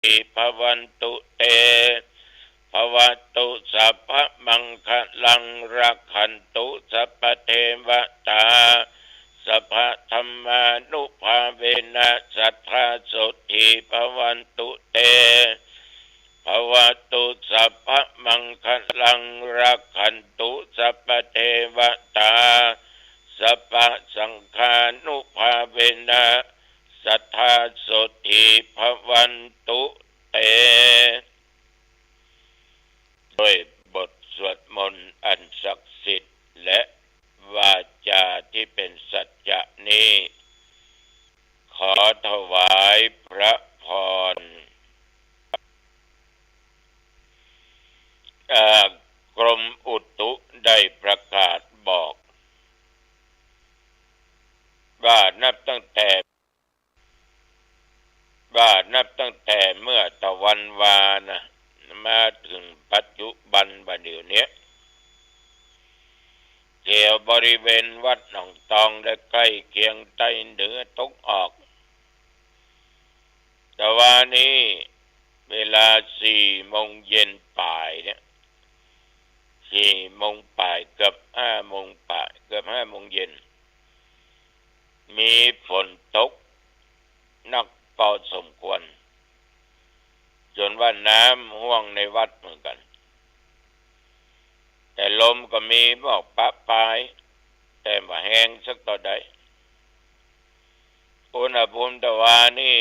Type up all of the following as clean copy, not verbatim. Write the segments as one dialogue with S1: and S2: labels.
S1: ติภวันตุเตภวตุสัพพมังคลังรักขันตุสัพพเทวตาสัพพธรรมานุภาเวนะสัทธาโสติภวันตุเตภวตุสัพพมังคลังรักขันตุสัพพเทวตาสัพพสังฆานุภาเวนะสัทธาโสติภวันตุเตด้วยบทสวดมนต์อันศักดิ์สิทธิ์และวาจาที่เป็นสัจจะนี้ขอถวายพระพรกรมอุตุได้ประกาศบอกว่านับตั้งแต่เมื่อตะวันวานะมาถึงปัจจุบันบัดเดี๋ยวนี้แถวบริเวณวัดหนองตองและใกล้เคียงใต้เหนือตกออกแต่ว่านี้เวลา4 โมงเย็นป่ายเนี่ย4 โมงป่ายเกือบ5 โมงป่ายเกือบ5 โมงเย็นมีฝนตกหนักพอสมควรจนว่าน้ำห่วงในวัดเหมือนกันแต่ลมก็มีบอกปะปายแต่ว่าแห้งสักต่อใดอุณหภูมิตะวันนี่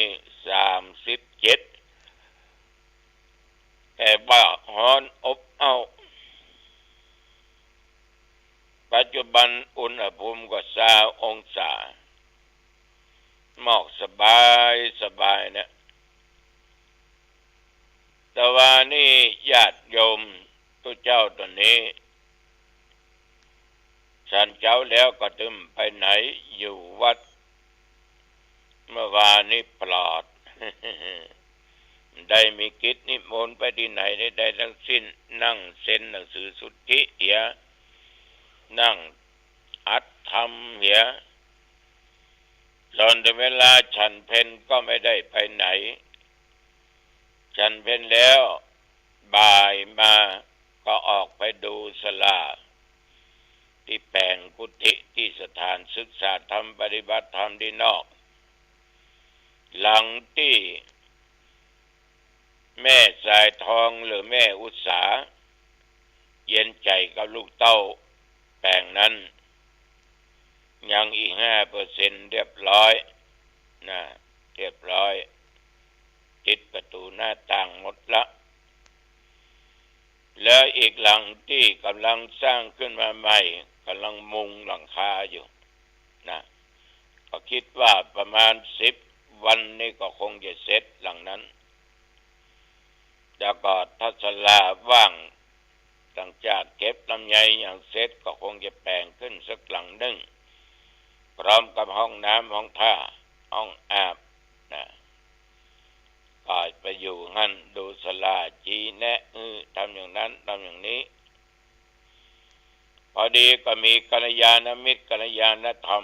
S1: 37แต่ว่าร้อนอบอ้าวปัจจุบันอุณหภูมิก็20 องศาหมอกสบายนะแต่ว่านี่ญาติโยมตัวเจ้าตัวนี้ฉันเจ้าแล้วก็ตึมไปไหนอยู่วัดเมื่อวานนี้ปลอด ได้มีกิจนิมนต์ไปที่ไหนได้ทั้งสิ้นนั่งเซ็นหนังสือสุทธิเหียนั่งอัดธรรมเหียจนถึงเวลาฉันเพลก็ไม่ได้ไปไหนฉันเพลแล้วบ่ายมาก็ออกไปดูศาลาที่แปลงกุฏิที่สถานศึกษาธรรมปฏิบัติธรรมที่นอกหลังที่แม่สายทองหรือแม่อุตสาเย็นใจกับลูกเต้าแปลงนั้นยังอีก5%เรียบร้อยนะเรียบร้อยติดประตูหน้าต่างหมดละแล้วอีกหลังที่กำลังสร้างขึ้นมาใหม่กำลังมุงหลังคาอยู่นะก็คิดว่าประมาณ10 วันนี้ก็คงจะเสร็จหลังนั้นแล้วก็ทัศลาว่างตั้งจากเก็บลำไยอย่างเสร็จก็คงจะแปลงขึ้นสักหลังหนึ่งพร้อมกับห้องน้ำห้องท่าห้องอาบนะก็ไปอยู่งั้นดูศาลาชี้แนะทำอย่างนั้นทำอย่างนี้พอดีก็มีกัลยาณมิตรกัลยาณธรรม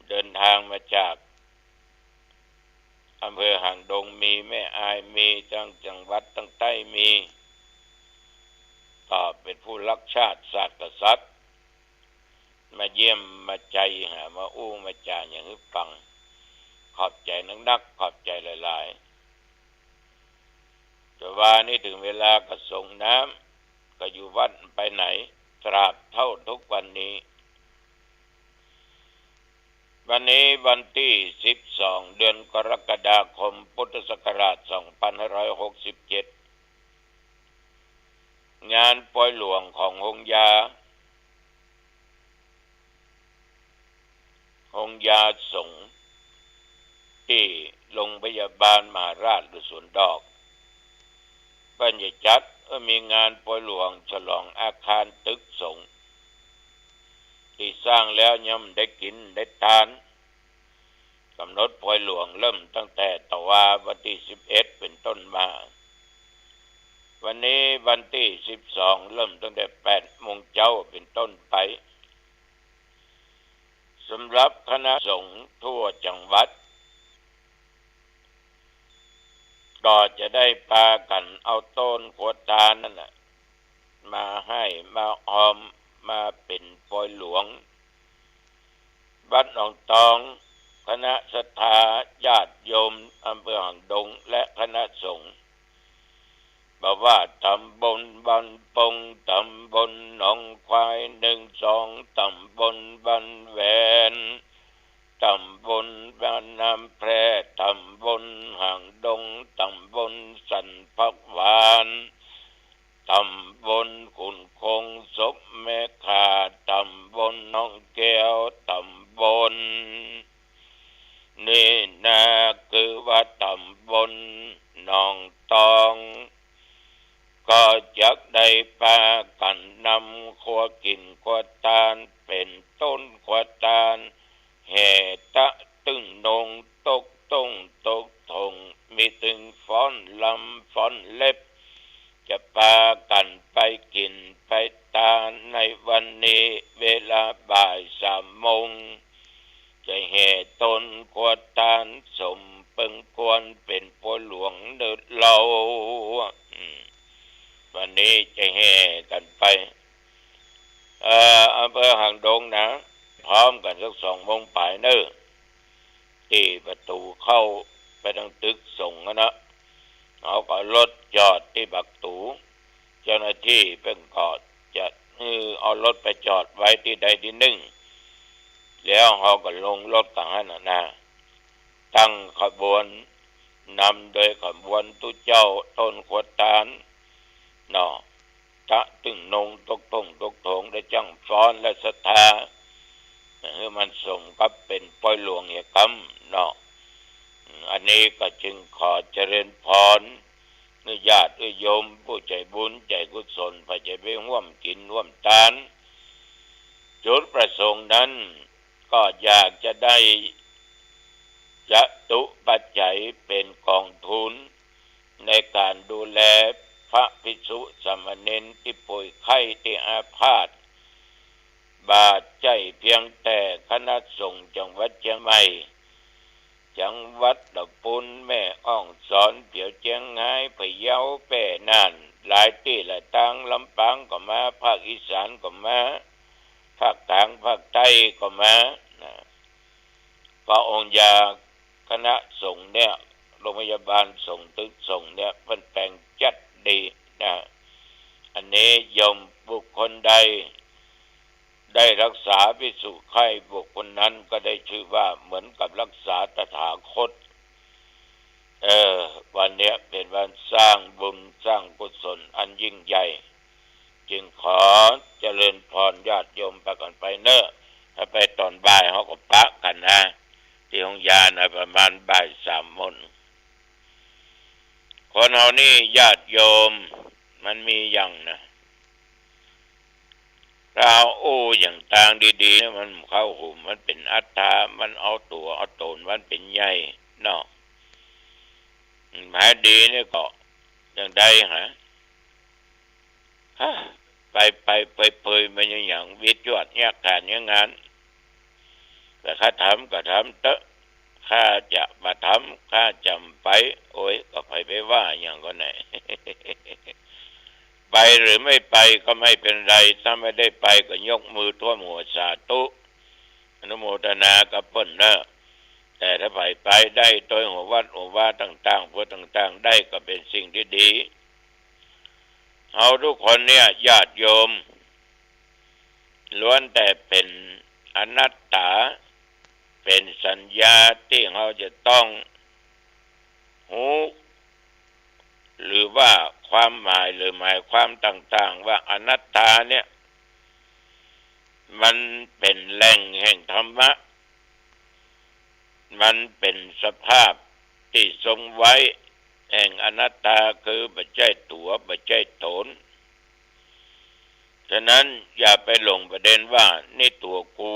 S1: เดินทางมาจากอำเภอหางดงมีแม่อายมีจังหวัดตั้งใต้มีก็เป็นผู้รักชาติศาสตร์กษัตริย์มาเยี่ยมมาใจหามาอู้มาจ่าอย่างฮึฟังขอบใจนักขอบใจหลายๆแต่ว่านี่ถึงเวลาก็ส่งน้ำก็อยู่วัดไปไหนตราบเท่าทุกวันนี้วันนี้วันที่12 เดือนกรกฎาคมพุทธศักราช2567งานปล่อยหลวงของหงยาสงฆ์ที่โรงพยาบาลมหาราชหรือสวนดอกเพิ่นจะจัดมีงานปล่อยหลวงฉลองอาคารตึกสงฆ์ที่สร้างแล้วย่อมได้กินได้ทานกำหนดปล่อยหลวงเริ่มตั้งแต่ตะวาวันที่11เป็นต้นมาวันนี้วันที่12เริ่มตั้งแต่8 โมงเช้าเป็นต้นไปสำหรับคณะสงฆ์ทั่วจังหวัด ก็จะได้พากันเอาต้นขวดตาลนั่นแหละมาให้มาออมมาเป็นปอยหลวงวัดหนองตองคณะศรัทธาญาติโยมอำเภอหางดงและคณะสงฆ์บอกว่าตำบลบ้านปงตำบลหนองควาย1 2ตำบลบ้านแหวนตำบลบ้านน้ำแพร่ตำบลหางดงตำบลสันพักหวานตำบลขุนคงศพแม่ขาตำบลหนองแก้วตำบลนี่นะคือว่าตำบลหนองตองก็จะได้พากันนำขัวกินขัวตาลเป็นต้นขัวตาลแห่ตะตึงนงตกต้งตกทงมีตึงฟ้อนลำฟ้อนเล็บจะพากันไปกินไปตาในวันนี้เวลาบ่าย3 โมงจะแห่ต้นขัวตาลสมเปิงกวนเป็นปัวหลวงเดิดเล่าวันนี้จะแห่กันไปอำเภอหางดงนะพร้อมกันสัก2 โมงปลายเนอะที่ประตูเข้าไปทางตึกส่งนะเอาก็รถจอดที่บักตูเจ้าหน้าที่เพิ่งก็จะเอารถไปจอดไว้ที่ใดที่หนึ่งแล้วเขาก็ลงรถกันนะตั้งขบวนนำโดยขบวนตุเจ้าต้นขวดตาลเนาะตะตึงนงตกต้งตกโถงได้จังฟ้อนและศรัทธามันส่งกับเป็นปอยหลวงเหี่ยกำเนาะอันนี้ก็จึงขอเจริญพรญาติโยมผู้ใจบุญใจกุศลไปใจไปร่วมกินร่วมทานจุดประสงค์นั้นก็อยากจะได้จตุปัจจัยเป็นกองทุนในการดูแลพระภิกษุสามเณรที่ป่วยไข้ที่อาพาธบาดใจเพียงแต่คณะสงฆ์จังหวัดเชียงใหม่จังหวัดลำพูนแม่อ่องสอนเปียวเจียงไฮ้พะเยาแป่น่านหลายที่หลายทางลำปางก็มาภาคอีสานก็มาภาคกลางภาคใต้ก็มาพระองค์ยาคณะสงฆ์เนี่ยโรงพยาบาลสงฆ์ตึกสงฆ์เนี่ยเพิ่นแต่งจัดดีนะอันนี้โยมบุคคลใดได้รักษาภิกษุไข้บุคคลนั้นก็ได้ชื่อว่าเหมือนกับรักษาตถาคตวันนี้เป็นวันสร้างบุญสร้างกุศลอันยิ่งใหญ่จึงขอเจริญพรญาติโยมไปกันไปเนอะถ้าไปตอนบ่ายเขาก็ปะกันนะที่ห้องยานะประมาณบ่าย3 โมงคนเฮานี่ญาติโยมมันมีอย่างนะเราอย่างต่างดีๆมันเข้าหูมันเป็นอัตตามันเอาตัวเอาตนมันเป็นใหญ่เนาะหมายดีนี่ก็อย่างใดไปเปยมันอย่างวิจวดเนี่ยการอย่างงั้นแต่ข้าทำก็ทำเตอะข้าจะมาทำข้าจำไปโอ้ยก็ไปว่าอย่างก็ไหน ไปหรือไม่ไปก็ไม่เป็นไรถ้าไม่ได้ไปก็ยกมือท่วมหัวสาธุอนุโมทนากับเพิ่นนะแต่ถ้าไปได้โดยหัววัดหัวว่าต่างๆพวกต่างๆได้ก็เป็นสิ่งที่ดีเอาทุกคนเนี่ยญาติโยมล้วนแต่เป็นอนัตตาเป็นสัญญาที่เราจะต้องหูหรือว่าความหมายหรือหมายความต่างๆว่าอนัตตาเนี่ยมันเป็นแหล่งแห่งธรรมะมันเป็นสภาพที่ทรงไว้แห่งอนัตตาคือปัจจัยตัวปัจจัยตนฉะนั้นอย่าไปหลงประเด็นว่านี่ตัวกู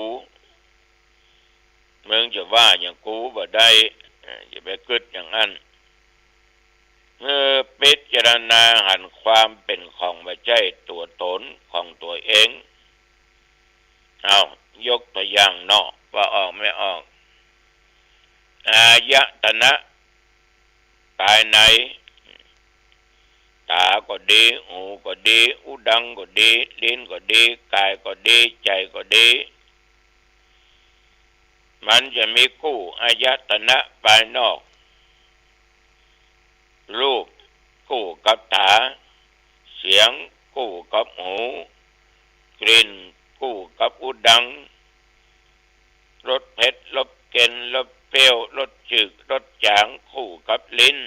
S1: มึงจะว่าอย่างกูบ่ได้อย่าไปคิดอย่างนั้นพิจารณาหันความเป็นของปัจจัยตัวตนของตัวเองเอายกตัวอย่างเนาะว่าออกไม่ออกอายตนะกายใน ตาก็ดีหูก็ดีอุดังก็ดีลิ้นก็ดีกายก็ดีใจก็ดีมันจะมีกู้อายตนะภายนอกรูปกู้กับตาเสียงกู้กับหูกลิ่นกู้กับอุดังรสเผ็ดรสเค็มรสเปรี้ยวรสจืดรสจางคู่กับลิ้น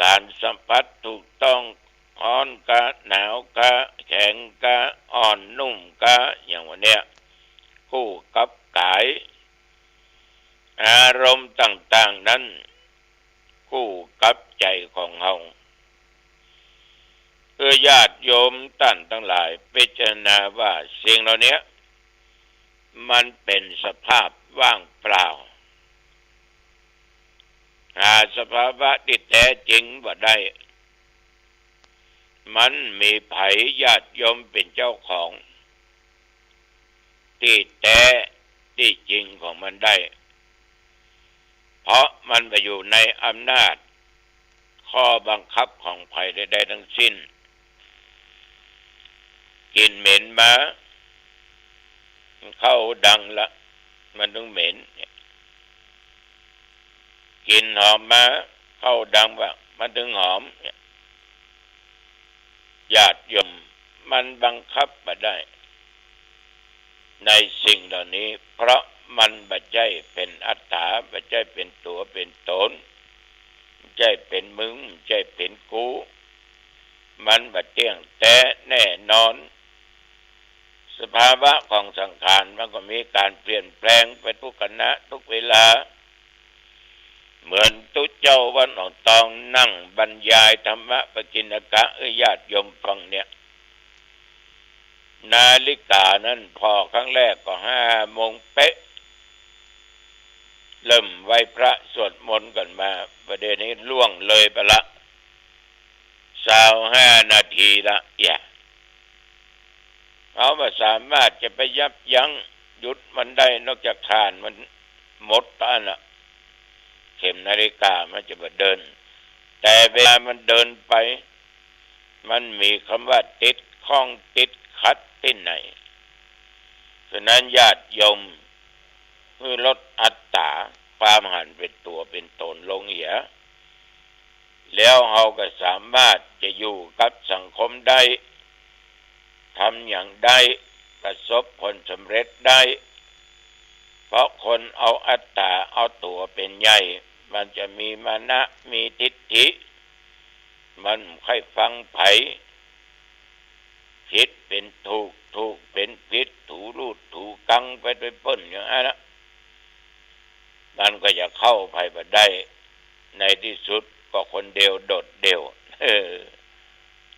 S1: การสัมผัสถูกต้องร้อนกะหนาวกะแข็งกะอ่อนนุ่มกะอย่างวันเนี้ยคู่กับกายอารมณ์ต่างๆนั้นคู่กับใจของเฮาญาติโยมท่านทั้งหลายพิจารณาว่าสิ่งเหล่านี้มันเป็นสภาพว่างเปล่าหาสภาวะที่แท้จริงว่าได้มันมีไผญาติโยมเป็นเจ้าของที่แท้ที่จริงของมันได้เพราะมันไปอยู่ในอำนาจข้อบังคับของไผใดๆทั้งสิ้นกินเหม็นมาเข้าดังละมันต้องเหม็นกินหอมมาเข้าดังว่ามันถึงหอมญาติโยมมันบังคับมาได้ในสิ่งเหล่านี้เพราะมันบัจจัยเป็นอัตตาบัจจัยเป็นตัวเป็นตนบัจจัยเป็นมึงบัจจัยเป็นกูมันบัจเที่ยงแต่แน่นอนสภาวะของสังขารมันก็มีการเปลี่ยนแปลงไปทุกขณะทุกเวลาเหมือนตุเจ้าวันออกตองนั่งบรรยายธรรมะปกิณกะญาติโยมฟังเนี่ยนาฬิกานั้นพอครั้งแรกก็5 โมงเป๊ะเริ่มไหว้พระสวดมนต์กันมาประเดี๋ยวนี้ล่วงเลยไปละ25 นาทีละเอามาสามารถจะไปยับยั้งหยุดมันได้นอกจากทานมันหมดตาน่ะเข็มนาฬิกามันจะมาเดินแต่เวลามันเดินไปมันมีคำว่าติดข้องติดขัดที่ไหนฉะนั้นญาติโยมคือลดอัตตาความหันเป็นตัวเป็นตนลงเหียแล้วเราก็สามารถจะอยู่กับสังคมได้ทำอย่างได้ประสบผลสำเร็จได้เพราะคนเอาอัตตาเอาตัวเป็นใหญ่มันจะมีมานะมีทิฏฐิมันค่อยฟังไผผิดเป็นถูกถูกเป็นผิดถูรูดถูกังไปป้นอย่างนั้นมันก็จะเข้าไปบ่ได้ในที่สุดก็คนเดียวโดดเดี่ยว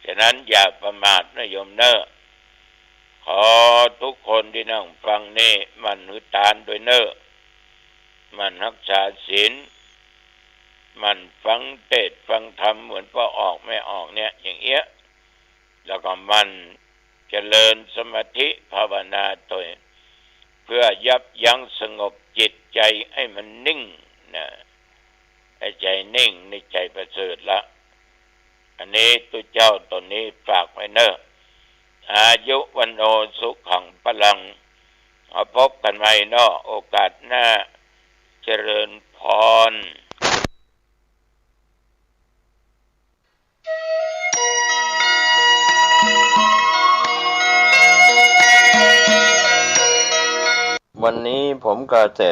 S1: ฉะนั้นอย่าประมาทนะโยมเนอะขอทุกคนที่นั่งฟังนี่มันหือตานโดยเนอะมันรักษาศีลมันฟังเทศน์ฟังธรรมเหมือนพอออกไม่ออกเนี่ยอย่างเงี้ยแล้วก็มันเจริญสมาธิภาวนาตัวเพื่อยับยั้งสงบจิตใจให้มันนิ่งนะให้ใจนิ่งในใจประเสริฐละอันนี้ตัวเจ้าตนนี้ฝากไว้เนอะอายุวันโนสุขังพลังเอาพบกันใหม่เนาะโอกาสหน้าเจริญพรวันนี้ผมกเกษตร